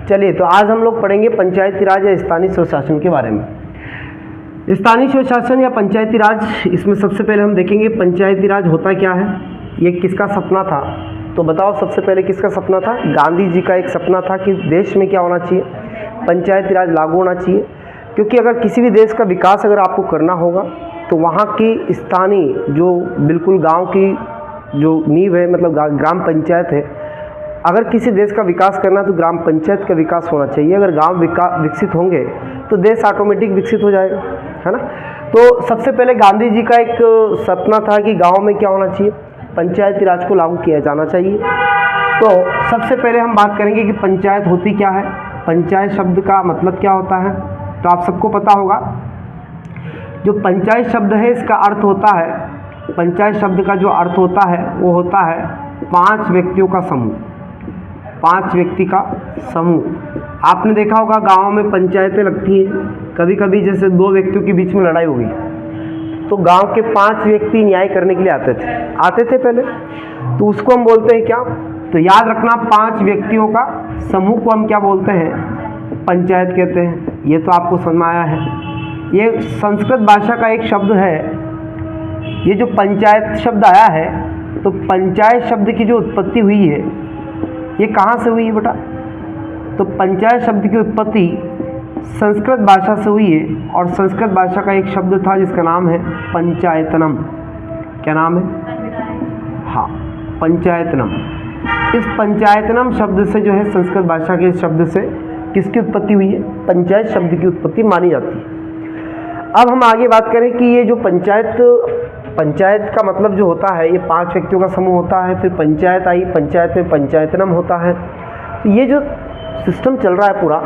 चलिए, तो आज हम लोग पढ़ेंगे पंचायती राज या स्थानीय स्वशासन के बारे में। स्थानीय स्वशासन या पंचायती राज, इसमें सबसे पहले हम देखेंगे पंचायती राज होता क्या है, ये किसका सपना था। तो बताओ सबसे पहले किसका सपना था? गांधी जी का एक सपना था कि देश में क्या होना चाहिए, पंचायती राज लागू होना चाहिए। क्योंकि अगर किसी भी देश का विकास अगर आपको करना होगा तो वहाँ की स्थानीय जो बिल्कुल गांव की जो नींव है, मतलब ग्राम पंचायत है, अगर किसी देश का विकास करना है तो ग्राम पंचायत का विकास होना चाहिए। अगर गांव विकसित होंगे तो देश ऑटोमेटिक विकसित हो जाएगा, है ना। तो सबसे पहले गांधी जी का एक सपना था कि गांव में क्या होना चाहिए, पंचायती राज को लागू किया जाना चाहिए। तो सबसे पहले हम बात करेंगे कि पंचायत होती क्या है, पंचायत शब्द का मतलब क्या होता है। तो आप सबको पता होगा जो पंचायत शब्द है इसका अर्थ होता है, पंचायत शब्द का जो अर्थ होता है वो होता है 5 व्यक्तियों का समूह, 5 व्यक्ति का समूह। आपने देखा होगा गांव में पंचायतें लगती हैं, कभी कभी जैसे 2 व्यक्तियों के बीच में लड़ाई हो गई तो गांव के 5 व्यक्ति न्याय करने के लिए आते थे पहले, तो उसको हम बोलते हैं क्या, तो याद रखना 5 व्यक्तियों का समूह को हम क्या बोलते हैं, पंचायत कहते हैं। ये तो आपको समझ में आया है। ये संस्कृत भाषा का एक शब्द है, ये जो पंचायत शब्द आया है, तो पंचायत शब्द की जो उत्पत्ति हुई है ये कहाँ से हुई है बेटा? तो पंचायत शब्द की उत्पत्ति संस्कृत भाषा से हुई है, और संस्कृत भाषा का एक शब्द था जिसका नाम है पंचायतनम। क्या नाम है? हाँ, पंचायतनम। इस पंचायतनम शब्द से जो है संस्कृत भाषा के शब्द से किसकी उत्पत्ति हुई है, पंचायत शब्द की उत्पत्ति मानी जाती है। अब हम आगे बात करें कि ये जो पंचायत का मतलब जो होता है ये 5 व्यक्तियों का समूह होता है। फिर पंचायत आई, पंचायत में पंचायतनम होता है। तो ये जो सिस्टम चल रहा है पूरा,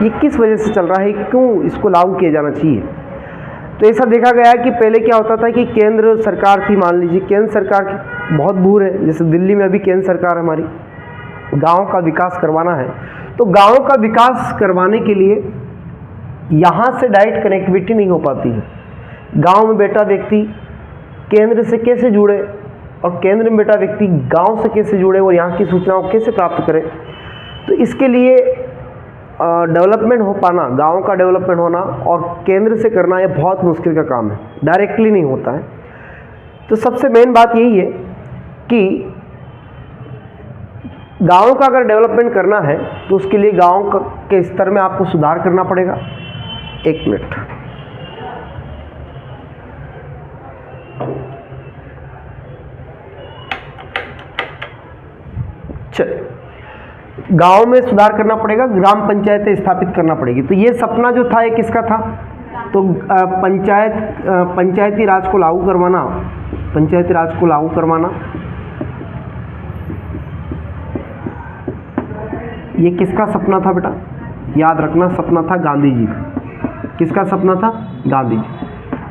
ये किस वजह से चल रहा है, क्यों इसको लागू किया जाना चाहिए? तो ऐसा देखा गया है कि पहले क्या होता था कि केंद्र सरकार थी, मान लीजिए केंद्र सरकार बहुत दूर है, जैसे दिल्ली में अभी केंद्र सरकार हमारी, गाँव का विकास करवाना है, तो गाँव का विकास करवाने के लिए यहाँ से डायरेक्ट कनेक्टिविटी नहीं हो पाती है। गाँव में बैठा व्यक्ति केंद्र से कैसे जुड़े, और केंद्र में बैठा व्यक्ति गांव से कैसे जुड़े और यहाँ की सूचनाओं कैसे प्राप्त करें। तो इसके लिए डेवलपमेंट हो पाना, गांव का डेवलपमेंट होना और केंद्र से करना, ये बहुत मुश्किल का काम है, डायरेक्टली नहीं होता है। तो सबसे मेन बात यही है कि गांव का अगर डेवलपमेंट करना है तो उसके लिए गांव के स्तर में आपको सुधार करना पड़ेगा। एक मिनट, गांव में सुधार करना पड़ेगा, ग्राम पंचायतें स्थापित करना पड़ेगी। तो ये सपना जो था ये किसका था? तो पंचायती राज को लागू करवाना, पंचायती राज को लागू करवाना ये किसका सपना था बेटा? याद रखना, सपना था गांधी जी का। किसका सपना था? गांधी जी।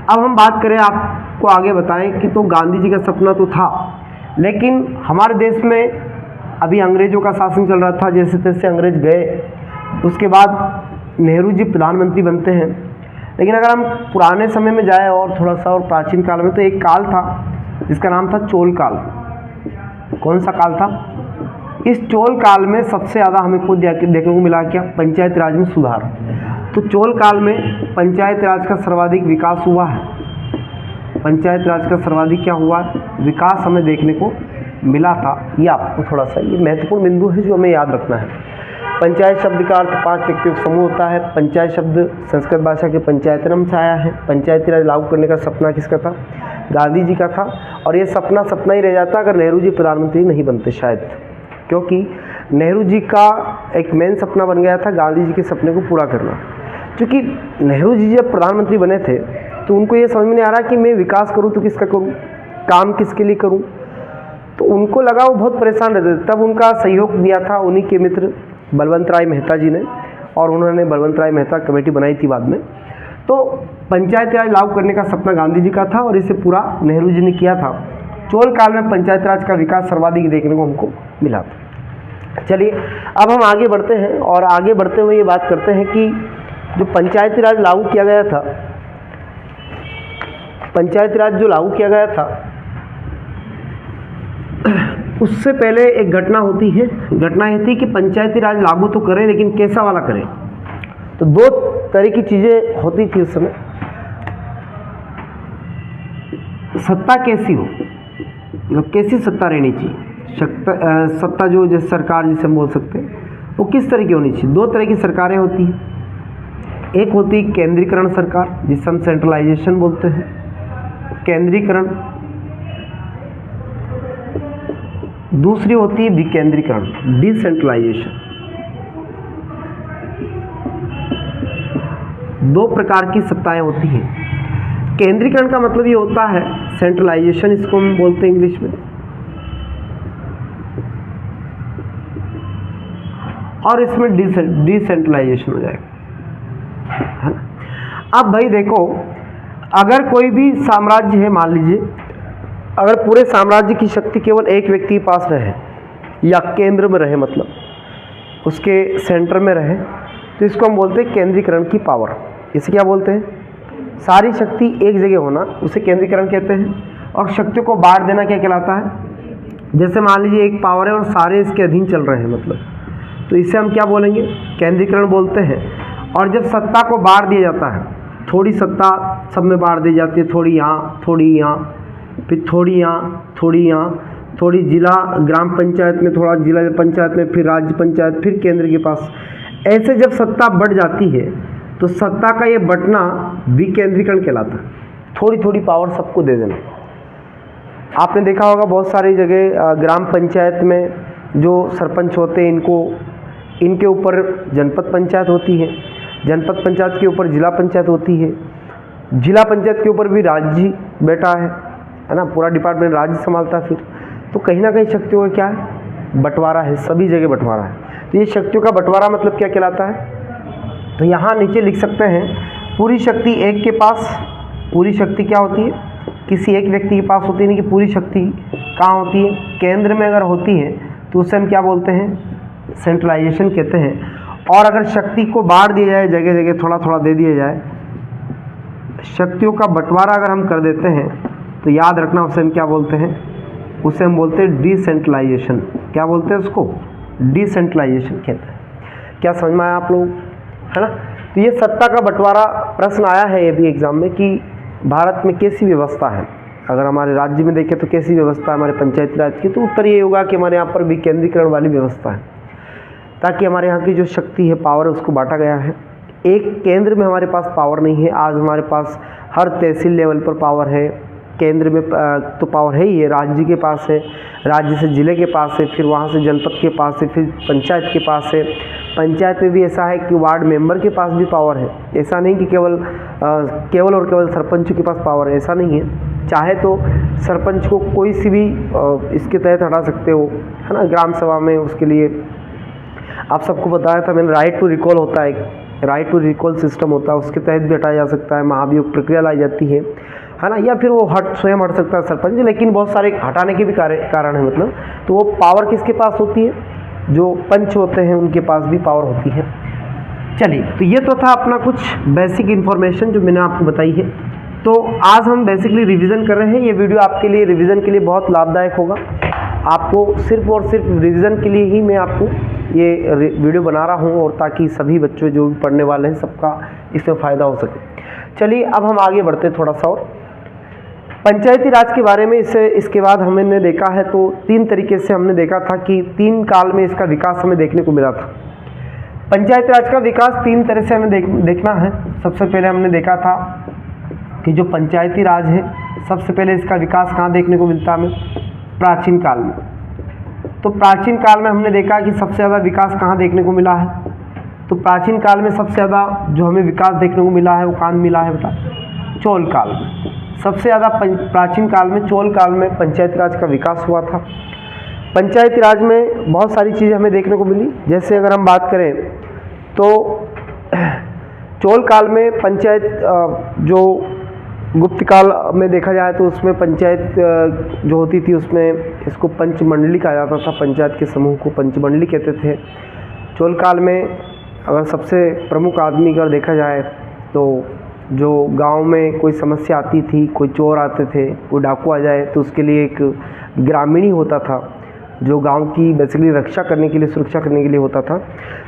अब हम बात करें, आपको आगे बताएं कि तो गांधी जी का सपना तो था, लेकिन हमारे देश में अभी अंग्रेजों का शासन चल रहा था, जैसे तैसे अंग्रेज गए, उसके बाद नेहरू जी प्रधानमंत्री बनते हैं। लेकिन अगर हम पुराने समय में जाए और थोड़ा सा और प्राचीन काल में, तो एक काल था जिसका नाम था चोल काल। कौन सा काल था? इस चोल काल में सबसे ज़्यादा हमें खुद देखने को मिला क्या? पंचायत राज में सुधार। तो चोल काल में पंचायत राज का सर्वाधिक विकास हुआ है, पंचायत राज का सर्वाधिक क्या हुआ है? विकास हमें देखने को मिला था। ये आपको थोड़ा सा ये महत्वपूर्ण बिंदु है जो हमें याद रखना है। पंचायत शब्द का अर्थ 5 व्यक्तियों का समूह होता है। पंचायत शब्द संस्कृत भाषा के पंचायतनम से आया है। पंचायती राज लागू करने का सपना किसका था? गांधी जी का था। और ये सपना सपना ही रह जाता अगर नेहरू जी प्रधानमंत्री नहीं बनते शायद, क्योंकि नेहरू जी का एक मेन सपना बन गया था गांधी जी के सपने को पूरा करना। क्योंकि नेहरू जी जब प्रधानमंत्री बने थे तो उनको ये समझ में नहीं आ रहा कि मैं विकास करूँ तो किसका करूँ, काम किसके लिए करूँ। तो उनको लगा, वो बहुत परेशान रहते थे। तब उनका सहयोग दिया था उन्हीं के मित्र बलवंत राय मेहता जी ने, और उन्होंने बलवंत राय मेहता कमेटी बनाई थी बाद में। तो पंचायत राज लागू करने का सपना गांधी जी का था और इसे पूरा नेहरू जी ने किया था। चोल काल में पंचायत राज का विकास सर्वाधिक देखने को हमको मिला था। चलिए अब हम आगे बढ़ते हैं, और आगे बढ़ते हुए ये बात करते हैं कि जो पंचायती राज लागू किया गया था, पंचायती राज जो लागू किया गया था उससे पहले एक घटना होती है। घटना ये थी कि पंचायती राज लागू तो करें, लेकिन कैसा वाला करें। तो दो तरह की चीज़ें होती थी उस समय। सत्ता कैसी हो, मतलब कैसी सत्ता रहनी चाहिए। सत्ता जो जैसे सरकार जिसे हम बोल सकते हैं, वो किस तरह की होनी चाहिए। दो तरह की सरकारें होती हैं। एक होती है केंद्रीकरण सरकार, जिसे हम सेंट्रलाइजेशन बोलते हैं, केंद्रीकरण। दूसरी होती है विकेंद्रीकरण, डिसेंट्रलाइजेशन। दो प्रकार की सत्ताएं होती हैं। केंद्रीकरण का मतलब ये होता है सेंट्रलाइजेशन, इसको हम बोलते हैं इंग्लिश में, और इसमें डिसेंट्रलाइजेशन हो जाएगा, है ना। अब भाई देखो, अगर कोई भी साम्राज्य है, मान लीजिए अगर पूरे साम्राज्य की शक्ति केवल एक व्यक्ति के पास रहे या केंद्र में रहे, मतलब उसके सेंटर में रहे, तो इसको हम बोलते हैं केंद्रीकरण की पावर। इसे क्या बोलते हैं, सारी शक्ति एक जगह होना, उसे केंद्रीकरण कहते हैं। और शक्तियों को बांट देना क्या कहलाता है। जैसे मान लीजिए एक पावर है और सारे इसके अधीन चल रहे हैं, मतलब तो इसे हम क्या बोलेंगे, केंद्रीकरण बोलते हैं। और जब सत्ता को बांट दिया जाता है, थोड़ी सत्ता सब में बांट दी जाती है, थोड़ी यहाँ, थोड़ी यहाँ, फिर थोड़ी यहाँ, थोड़ी यहाँ, थोड़ी जिला ग्राम पंचायत में, थोड़ा जिला पंचायत में, फिर राज्य पंचायत, फिर केंद्र के पास। ऐसे जब सत्ता बढ़ जाती है तो सत्ता का ये बंटना विकेंद्रीकरण कहलाता है। थोड़ी थोड़ी पावर सबको दे देना। आपने देखा होगा बहुत सारी जगह ग्राम पंचायत में जो सरपंच होते हैं, इनके ऊपर जनपद पंचायत होती है, जनपद पंचायत के ऊपर जिला पंचायत होती है, जिला पंचायत के ऊपर भी राज्य बैठा है ना, पूरा डिपार्टमेंट राज्य संभालता है। फिर तो कहीं ना कहीं शक्तियों का क्या है, बंटवारा है, सभी जगह बंटवारा है। तो ये शक्तियों का बंटवारा मतलब क्या कहलाता है। तो यहाँ नीचे लिख सकते हैं, पूरी शक्ति एक के पास, पूरी शक्ति क्या होती है, किसी एक व्यक्ति के पास होती है। नहीं कि पूरी शक्ति कहाँ होती है, केंद्र में अगर होती है तो उसे हम क्या बोलते हैं, सेंट्रलाइजेशन कहते हैं। और अगर शक्ति को बांट दिया जाए, जगह जगह थोड़ा थोड़ा दे दिया जाए, शक्तियों का बंटवारा अगर हम कर देते हैं, तो याद रखना उसे हम क्या बोलते हैं, उसे हम बोलते हैं डिसेंट्रलाइजेशन। क्या बोलते हैं उसको, डिसेंट्रलाइजेशन कहते हैं। क्या समझ में आया आप लोग, है ना। तो ये सत्ता का बंटवारा प्रश्न आया है ये भी एग्जाम में कि भारत में कैसी व्यवस्था है। अगर हमारे राज्य में देखें तो कैसी व्यवस्था है हमारे पंचायती राज की, तो उत्तर ये होगा कि हमारे यहाँ पर विकेंद्रीकरण वाली व्यवस्था है, ताकि हमारे यहाँ की जो शक्ति है, पावर है, उसको बांटा गया है। एक केंद्र में हमारे पास पावर नहीं है। आज हमारे पास हर तहसील लेवल पर पावर है, केंद्र में तो पावर है ही है, राज्य के पास है, राज्य से जिले के पास है, फिर वहाँ से जनपद के पास है, फिर पंचायत के पास है। पंचायत में भी ऐसा है कि वार्ड मेंबर के पास भी पावर है। ऐसा नहीं कि केवल और केवल सरपंच के पास पावर है, ऐसा नहीं है। चाहे तो सरपंच को कोई सी भी इसके तहत हटा सकते हो, है ना, ग्राम सभा में। उसके लिए आप सबको बताया था मैंने, राइट टू रिकॉल होता है, राइट टू रिकॉल सिस्टम होता है, उसके तहत भी हटाया जा सकता है। महाभियोग प्रक्रिया लाई जाती है ना, या फिर वो स्वयं हट सकता है सरपंच। लेकिन बहुत सारे हटाने के भी कारण है, मतलब तो वो पावर किसके पास होती है, जो पंच होते हैं उनके पास भी पावर होती है। चलिए, तो ये तो था अपना कुछ बेसिक इन्फॉर्मेशन जो मैंने आपको बताई है। तो आज हम बेसिकली रिवीजन कर रहे हैं। ये वीडियो आपके लिए रिवीजन के लिए बहुत लाभदायक होगा। आपको सिर्फ और सिर्फ रिवीजन के लिए ही मैं आपको ये वीडियो बना रहा हूँ, और ताकि सभी बच्चों जो भी पढ़ने वाले हैं सबका इसमें फ़ायदा हो सके। चलिए, अब हम आगे बढ़ते हैं थोड़ा सा और पंचायती राज के बारे में। इसके बाद हमने देखा है तो तीन तरीके से हमने देखा था कि तीन काल में इसका विकास हमें देखने को मिला था। पंचायती राज का विकास तीन तरह से हमें देखना है। सबसे पहले हमने देखा था कि जो पंचायती राज है, सबसे पहले इसका विकास कहाँ देखने को मिलता है हमें, प्राचीन काल में। तो प्राचीन काल में हमने देखा कि सबसे ज़्यादा विकास कहाँ देखने को मिला है। तो प्राचीन काल में सबसे ज़्यादा जो हमें विकास देखने को मिला है वो कहाँ मिला है, बता, चोल काल में। सबसे ज़्यादा प्राचीन काल में, चोल काल में पंचायती राज का विकास हुआ था। पंचायती राज में बहुत सारी चीज़ें हमें देखने को मिली। जैसे अगर हम बात करें तो चोल काल में पंचायत, जो गुप्त काल में देखा जाए तो उसमें पंचायत जो होती थी उसमें इसको पंचमंडली कहा जाता था। पंचायत के समूह को पंचमंडली कहते थे। चोल काल में अगर सबसे प्रमुख आदमी अगर देखा जाए तो जो गांव में कोई समस्या आती थी, कोई चोर आते थे, कोई डाकू आ जाए, तो उसके लिए एक ग्रामीणी होता था जो गांव की बेसिकली रक्षा करने के लिए, सुरक्षा करने के लिए होता था।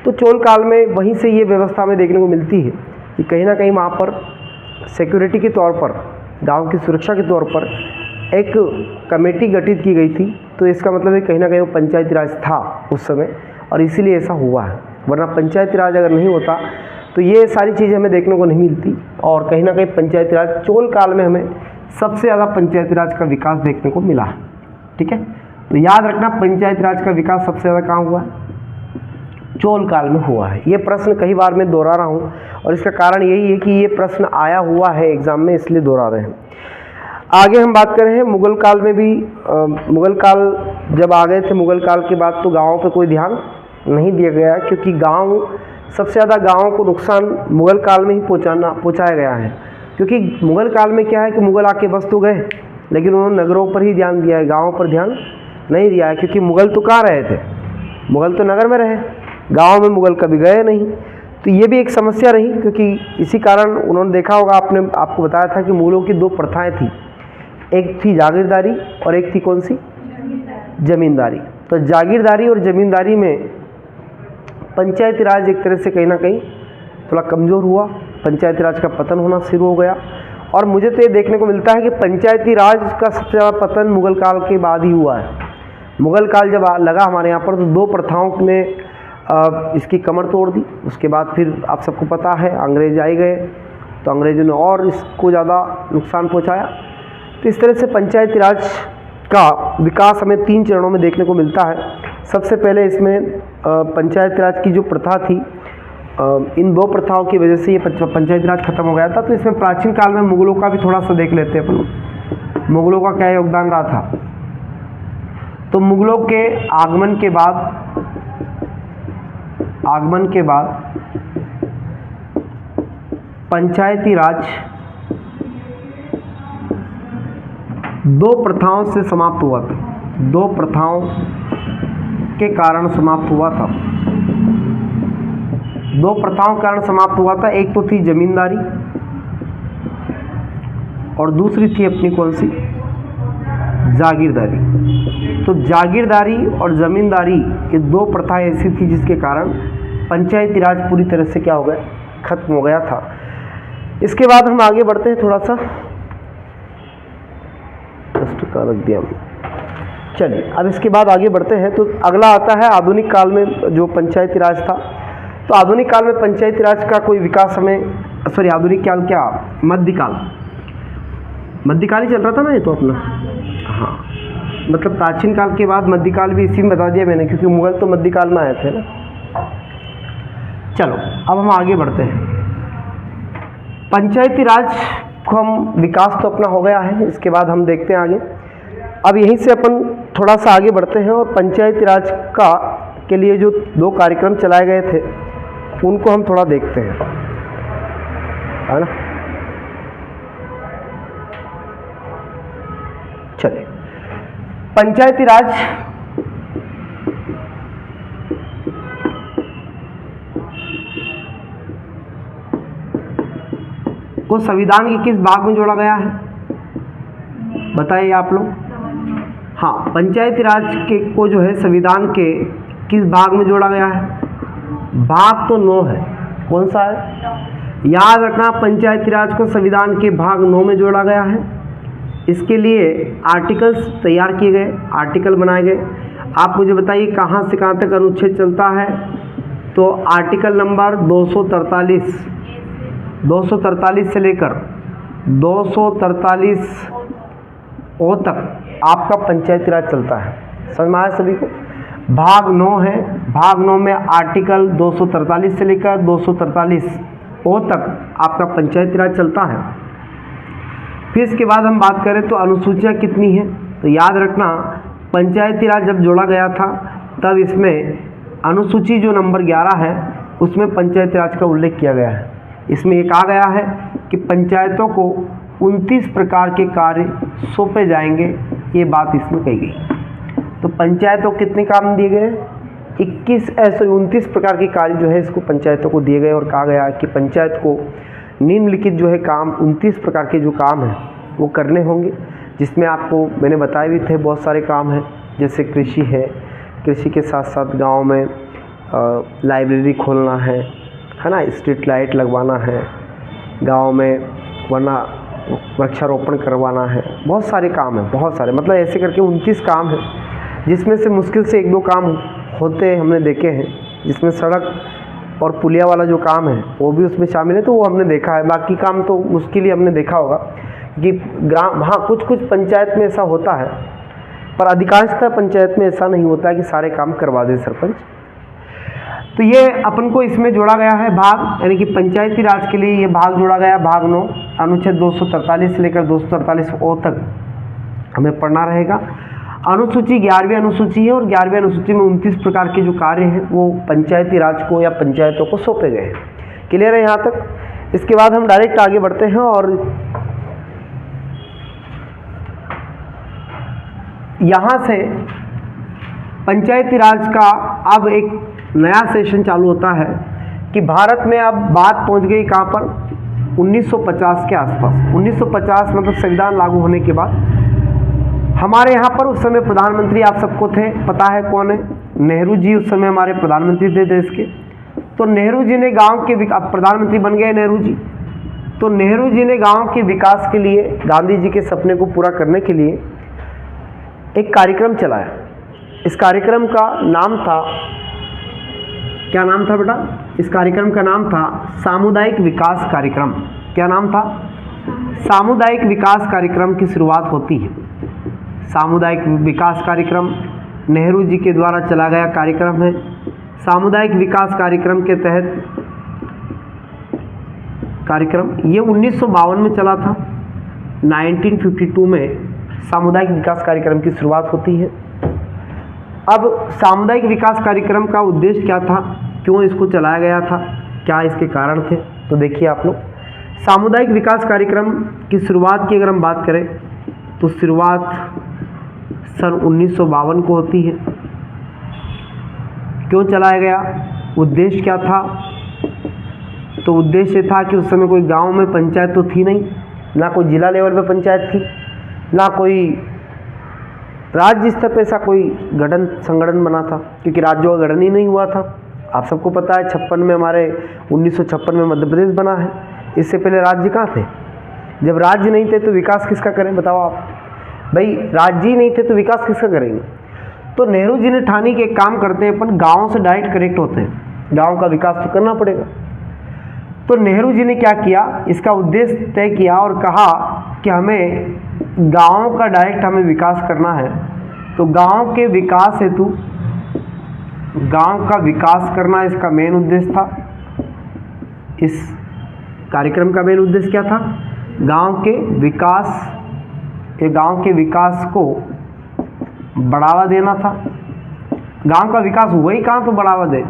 तो चोल काल में वहीं से ये व्यवस्था हमें देखने को मिलती है कि कहीं ना कहीं वहाँ पर सिक्योरिटी के तौर पर, गांव की सुरक्षा के तौर पर एक कमेटी गठित की गई थी। तो इसका मतलब है कहीं ना कहीं वो पंचायती राज था उस समय, और इसीलिए ऐसा हुआ है। वरना पंचायती राज अगर नहीं होता तो ये सारी चीज़ें हमें देखने को नहीं मिलती। और कहीं ना कहीं पंचायती राज चोल काल में हमें सबसे ज़्यादा पंचायती राज का विकास देखने को मिला है। ठीक है, तो याद रखना पंचायती राज का विकास सबसे ज़्यादा कहाँ हुआ है? चोल काल में हुआ है। ये प्रश्न कई बार मैं दोहरा रहा हूँ और इसका कारण यही है कि ये प्रश्न आया हुआ है एग्जाम में, इसलिए दोहरा रहे हैं। आगे हम बात कर रहे हैं मुगल काल में भी। मुगल काल जब आ गए थे, मुगल काल के बाद तो गाँवों पर कोई ध्यान नहीं दिया गया, क्योंकि गाँव सबसे ज़्यादा गाँवों को नुकसान मुगल काल में ही पहुँचाया गया है। क्योंकि मुगल काल में क्या है कि मुगल आके बस तो गए, लेकिन उन्होंने नगरों पर ही ध्यान दिया है, गाँवों पर ध्यान नहीं दिया है। क्योंकि मुगल तो कहाँ रहे थे? मुगल तो नगर में रहे, गाँव में मुगल कभी गए नहीं। तो ये भी एक समस्या रही, क्योंकि इसी कारण उन्होंने देखा होगा, आपको बताया था कि मुगलों की दो प्रथाएं थी, एक थी जागीरदारी और एक थी कौन सी? जमींदारी। तो जागीरदारी और जमींदारी में पंचायती राज एक तरह से कहीं ना कहीं थोड़ा कमज़ोर हुआ, पंचायती राज का पतन होना शुरू हो गया। और मुझे तो ये देखने को मिलता है कि पंचायती राज का सबसे ज़्यादा पतन मुगल काल के बाद ही हुआ है। मुगल काल जब लगा हमारे यहाँ पर, तो दो प्रथाओं ने इसकी कमर तोड़ दी। उसके बाद फिर आप सबको पता है अंग्रेज आए गए, तो अंग्रेज़ों ने और इसको ज़्यादा नुकसान पहुँचाया। तो इस तरह से पंचायती राज का विकास हमें 3 चरणों में देखने को मिलता है। सबसे पहले इसमें पंचायती राज की जो प्रथा थी, इन दो प्रथाओं की वजह से ये पंचायती राज खत्म हो गया था। तो इसमें प्राचीन काल में मुगलों का भी थोड़ा सा देख लेते हैं अपन, मुगलों का क्या योगदान रहा था। तो मुगलों के आगमन के बाद पंचायती राज दो प्रथाओं से समाप्त हुआ था, दो प्रथाओं के कारण समाप्त हुआ था। दो प्रथाओं के कारण समाप्त हुआ था, एक तो थी जमींदारी और दूसरी थी अपनी कौन सी? जागीरदारी। तो जागीरदारी और जमींदारी ये दो प्रथाएं ऐसी थी जिसके कारण पंचायती राज पूरी तरह से क्या हो गया? खत्म हो गया था। इसके बाद हम आगे बढ़ते हैं थोड़ा सा, का रख दिया। चलिए अब इसके बाद आगे बढ़ते हैं। तो अगला आता है आधुनिक काल में जो पंचायती राज था। तो आधुनिक काल में पंचायती राज का कोई विकास आधुनिक काल क्या, मध्यकाल ही चल रहा था ना ये तो अपना। हाँ, मतलब प्राचीन काल के बाद मध्यकाल भी इसी में बता दिया मैंने, क्योंकि मुगल तो मध्यकाल में आए थे ना। चलो अब हम आगे बढ़ते हैं। पंचायती राज को हम विकास तो अपना हो गया है, इसके बाद हम देखते हैं आगे। अब यहीं से अपन थोड़ा सा आगे बढ़ते हैं और पंचायती राज के लिए जो 2 कार्यक्रम चलाए गए थे उनको हम थोड़ा देखते हैं, है ना। चलिए, पंचायती राज को संविधान के किस भाग में जोड़ा गया है? बताइए आप लोग। हाँ, पंचायती राज को जो है संविधान के किस भाग में जोड़ा गया है? भाग तो 9 है। कौन सा है? याद रखना, पंचायती राज को संविधान के भाग 9 में जोड़ा गया है। इसके लिए आर्टिकल्स तैयार किए गए, आर्टिकल बनाए गए। आप मुझे बताइए कहाँ से कहाँ तक अनुच्छेद चलता है? तो आर्टिकल नंबर 243 से लेकर 243 ओ तक आपका पंचायती राज चलता है। समझ में आया सभी को? भाग 9 है, भाग 9 में आर्टिकल 243 से लेकर 243 ओ तक आपका पंचायती राज चलता है। फिर इसके बाद हम बात करें तो अनुसूचियाँ कितनी हैं? तो याद रखना, पंचायती राज जब जोड़ा गया था तब इसमें अनुसूची जो नंबर 11 है उसमें पंचायती राज का उल्लेख किया गया है। इसमें ये कहा गया है कि पंचायतों को 29 प्रकार के कार्य सौंपे जाएंगे, ये बात इसमें कही गई। तो पंचायतों को कितने काम दिए गए? 29 प्रकार के कार्य जो है इसको पंचायतों को दिए गए और कहा गया कि पंचायत को निम्नलिखित जो है काम 29 प्रकार के जो काम हैं वो करने होंगे, जिसमें आपको मैंने बताए भी थे बहुत सारे काम हैं, जैसे कृषि है, कृषि के साथ साथ गांव में लाइब्रेरी खोलना है ना, स्ट्रीट लाइट लगवाना है गांव में, वरना वृक्षारोपण करवाना है, बहुत सारे काम हैं, बहुत सारे, मतलब ऐसे करके 29 काम हैं, जिसमें से मुश्किल से 1-2 काम होते हमने देखे हैं, जिसमें सड़क और पुलिया वाला जो काम है वो भी उसमें शामिल है, तो वो हमने देखा है। बाकी काम तो मुश्किल ही हमने देखा होगा कि ग्राम, हाँ कुछ कुछ पंचायत में ऐसा होता है, पर अधिकांशतः पंचायत में ऐसा नहीं होता है कि सारे काम करवा दे सरपंच। तो ये अपन को इसमें जोड़ा गया है भाग, यानी कि पंचायती राज के लिए ये भाग जोड़ा गया, भाग 9, अनुच्छेद 243 से लेकर 243 तक हमें पढ़ना रहेगा। अनुसूची 11वीं अनुसूची है और 11वीं अनुसूची में 29 प्रकार के जो कार्य हैं वो पंचायती राज को या पंचायतों को सौंपे गए हैं। क्लियर है यहाँ तक? इसके बाद हम डायरेक्ट आगे बढ़ते हैं और यहाँ से पंचायती राज का अब एक नया सेशन चालू होता है कि भारत में अब बात पहुँच गई कहाँ पर, 1950 के आसपास। 1950 मतलब संविधान लागू होने के बाद हमारे यहाँ पर उस समय प्रधानमंत्री आप सबको थे, पता है कौन है, नेहरू जी उस समय हमारे प्रधानमंत्री थे देश के। तो नेहरू जी ने गांव के अब प्रधानमंत्री बन गए नेहरू जी, तो नेहरू जी ने गांव के विकास के लिए, गांधी जी के सपने को पूरा करने के लिए एक कार्यक्रम चलाया। इस कार्यक्रम का नाम था, क्या नाम था बेटा? इस कार्यक्रम का नाम था सामुदायिक विकास कार्यक्रम। क्या नाम था? सामुदायिक विकास कार्यक्रम की शुरुआत होती है। सामुदायिक विकास कार्यक्रम नेहरू जी के द्वारा चला गया कार्यक्रम है। सामुदायिक विकास कार्यक्रम के तहत कार्यक्रम ये 1952 में चला था। 1952 में सामुदायिक विकास कार्यक्रम की शुरुआत होती है। अब सामुदायिक विकास कार्यक्रम का उद्देश्य क्या था, क्यों इसको चलाया गया था, क्या इसके कारण थे, तो देखिए आप लोग। सामुदायिक विकास कार्यक्रम की शुरुआत की अगर हम बात करें तो शुरुआत सन 1952 को होती है। क्यों चलाया गया, उद्देश्य क्या था? तो उद्देश्य था कि उस समय कोई गांव में पंचायत तो थी नहीं, ना कोई जिला लेवल पे पंचायत थी, ना कोई राज्य स्तर पे ऐसा कोई गठन संगठन बना था, क्योंकि राज्यों का गठन ही नहीं हुआ था। आप सबको पता है 56 में हमारे 1956 में मध्य प्रदेश बना है। इससे पहले राज्य कहाँ थे? जब राज्य नहीं थे तो विकास किसका करें, बताओ आप भाई? राज्य ही नहीं थे तो विकास किसका करेंगे? तो नेहरू जी ने ठानी कि एक काम करते हैं, अपन गाँव से डायरेक्ट कनेक्ट होते हैं, गाँव का विकास तो करना पड़ेगा। तो नेहरू जी ने क्या किया, इसका उद्देश्य तय किया और कहा कि हमें गाँव का डायरेक्ट हमें विकास करना है। तो गाँव के विकास हेतु, गाँव का विकास करना इसका मेन उद्देश्य था। इस कार्यक्रम का मेन उद्देश्य क्या था? गाँव के विकास, गाँव के विकास को बढ़ावा देना था। गांव का विकास हुआ ही कहाँ तो बढ़ावा दे,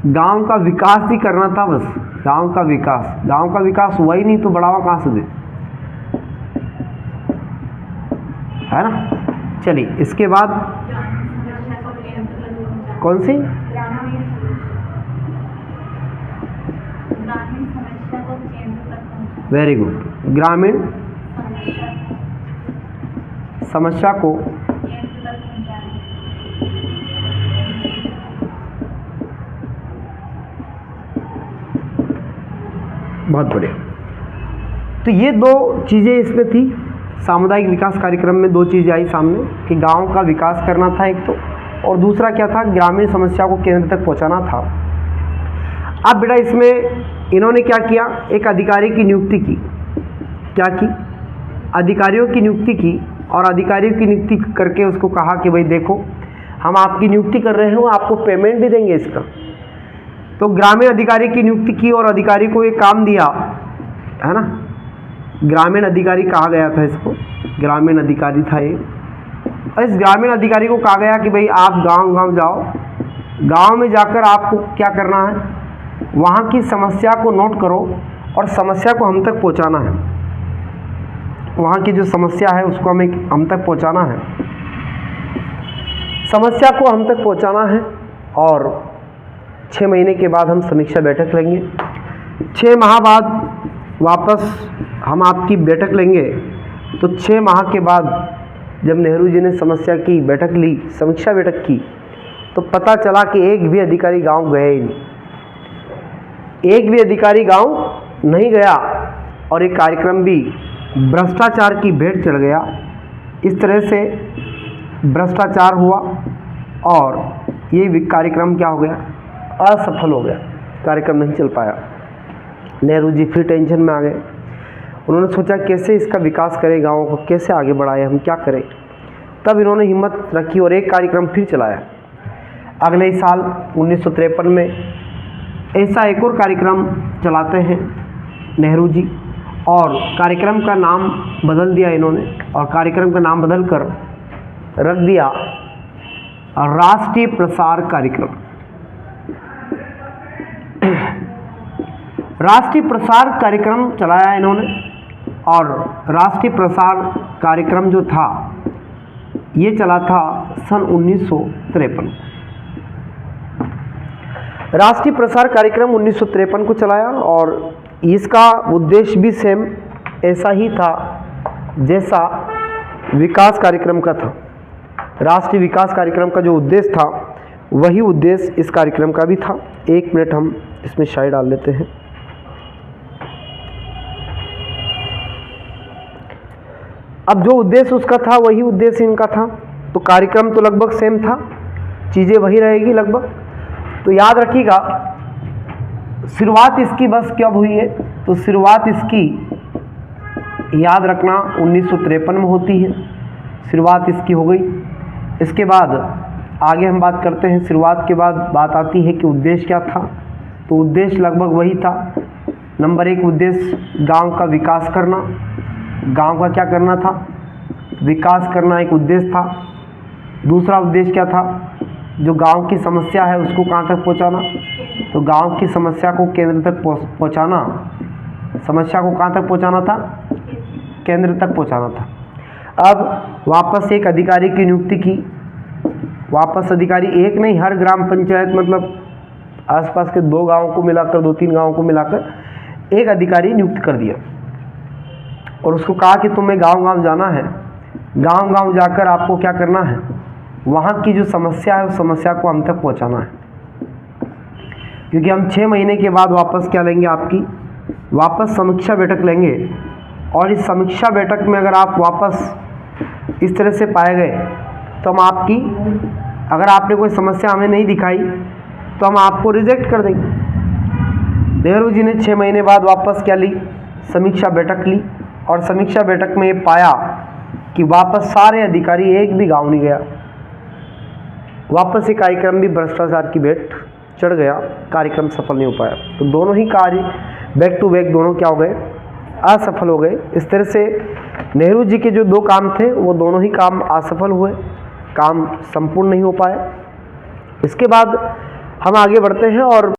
गांव का विकास ही करना था बस। गांव का विकास हुआ ही नहीं तो बढ़ावा कहाँ से दे, है ना? चलिए इसके बाद कौन सी? वेरी गुड, ग्रामीण समस्या को बहुत बढ़िया। तो ये 2 चीज़ें इसमें थी। सामुदायिक विकास कार्यक्रम में 2 चीज़ें आई सामने कि गांव का विकास करना था एक तो, और दूसरा क्या था, ग्रामीण समस्या को केंद्र तक पहुंचाना था। अब बेटा इसमें इन्होंने क्या किया, एक अधिकारी की नियुक्ति की। क्या की? अधिकारियों की नियुक्ति की, और अधिकारियों की नियुक्ति करके उसको कहा कि भाई देखो हम आपकी नियुक्ति कर रहे हो, आपको पेमेंट भी देंगे इसका। तो ग्रामीण अधिकारी की नियुक्ति की और अधिकारी को ये काम दिया, है ना? ग्रामीण अधिकारी कहा गया था इसको, ग्रामीण अधिकारी था ये। और इस ग्रामीण अधिकारी को कहा गया कि भाई आप गांव-गांव जाओ, गांव में जाकर आपको क्या करना है, वहाँ की समस्या को नोट करो और समस्या को हम तक पहुँचाना है। वहाँ की जो समस्या है उसको हमें हम तक पहुँचाना है, समस्या को हम तक पहुँचाना है। और 6 महीने के बाद हम समीक्षा बैठक लेंगे। 6 माह बाद वापस हम आपकी बैठक लेंगे। तो 6 माह के बाद जब नेहरू जी ने समस्या की बैठक ली, समीक्षा बैठक की, तो पता चला कि एक भी अधिकारी गांव गए ही नहीं, एक भी अधिकारी गांव नहीं गया और एक कार्यक्रम भी भ्रष्टाचार की भेंट चढ़ गया। इस तरह से भ्रष्टाचार हुआ और ये कार्यक्रम क्या हो गया, असफल हो गया, कार्यक्रम नहीं चल पाया। नेहरू जी फिर टेंशन में आ गए। उन्होंने सोचा कैसे इसका विकास करें, गाँव को कैसे आगे बढ़ाएं, हम क्या करें। तब इन्होंने हिम्मत रखी और एक कार्यक्रम फिर चलाया। अगले ही साल 1953 में ऐसा एक और कार्यक्रम चलाते हैं नेहरू जी, और कार्यक्रम का नाम बदल दिया इन्होंने, और कार्यक्रम का नाम बदल कर रख दिया राष्ट्रीय प्रसार कार्यक्रम। राष्ट्रीय प्रसार कार्यक्रम चलाया इन्होंने, और राष्ट्रीय प्रसार कार्यक्रम जो था ये चला था सन 1953। राष्ट्रीय प्रसार कार्यक्रम 1953 को चलाया और इसका उद्देश्य भी सेम ऐसा ही था जैसा विकास कार्यक्रम का था। राष्ट्रीय विकास कार्यक्रम का जो उद्देश्य था वही उद्देश्य इस कार्यक्रम का भी था। 1 मिनट हम इसमें शायद डाल लेते हैं। अब जो उद्देश्य उसका था वही उद्देश्य इनका था, तो कार्यक्रम तो लगभग सेम था, चीज़ें वही रहेगी लगभग। तो याद रखिएगा, शुरुआत इसकी बस कब हुई है, तो शुरुआत इसकी याद रखना 1953 में होती है, शुरुआत इसकी हो गई। इसके बाद आगे हम बात करते हैं। शुरुआत के बाद बात आती है कि उद्देश्य क्या था, तो उद्देश्य लगभग वही था। नंबर 1 उद्देश्य गांव का विकास करना, गांव का क्या करना था, विकास करना एक उद्देश्य था। दूसरा उद्देश्य क्या था, जो गांव की समस्या है उसको कहाँ तक पहुँचाना, तो गांव की समस्या को केंद्र तक पहुँचाना। समस्या को कहाँ तक पहुँचाना था, केंद्र तक पहुँचाना था। अब वापस एक अधिकारी की नियुक्ति की, वापस अधिकारी एक नहीं, हर ग्राम पंचायत मतलब आसपास के 2 गाँवों को मिलाकर, 2-3 गाँवों को मिलाकर एक अधिकारी नियुक्त कर दिया और उसको कहा कि तुम्हें गांव-गांव जाना है, गांव-गांव जाकर आपको क्या करना है, वहाँ की जो समस्या है उस समस्या को हम तक पहुँचाना है। क्योंकि हम 6 महीने के बाद वापस क्या लेंगे, आपकी वापस समीक्षा बैठक लेंगे, और इस समीक्षा बैठक में अगर आप वापस इस तरह से पाए गए तो हम आपकी, अगर आपने कोई समस्या हमें नहीं दिखाई तो हम आपको रिजेक्ट कर देंगे। नेहरू जी ने 6 महीने बाद वापस क्या ली, समीक्षा बैठक ली, और समीक्षा बैठक में ये पाया कि वापस सारे अधिकारी, एक भी गांव नहीं गया, वापस ये कार्यक्रम भी भ्रष्टाचार की भेंट चढ़ गया, कार्यक्रम सफल नहीं हो पाया। तो दोनों ही कार्य बैक टू बैक दोनों क्या हो गए, असफल हो गए। इस तरह से नेहरू जी के जो 2 काम थे वो दोनों ही काम असफल हुए, काम संपूर्ण नहीं हो पाए। इसके बाद हम आगे बढ़ते हैं और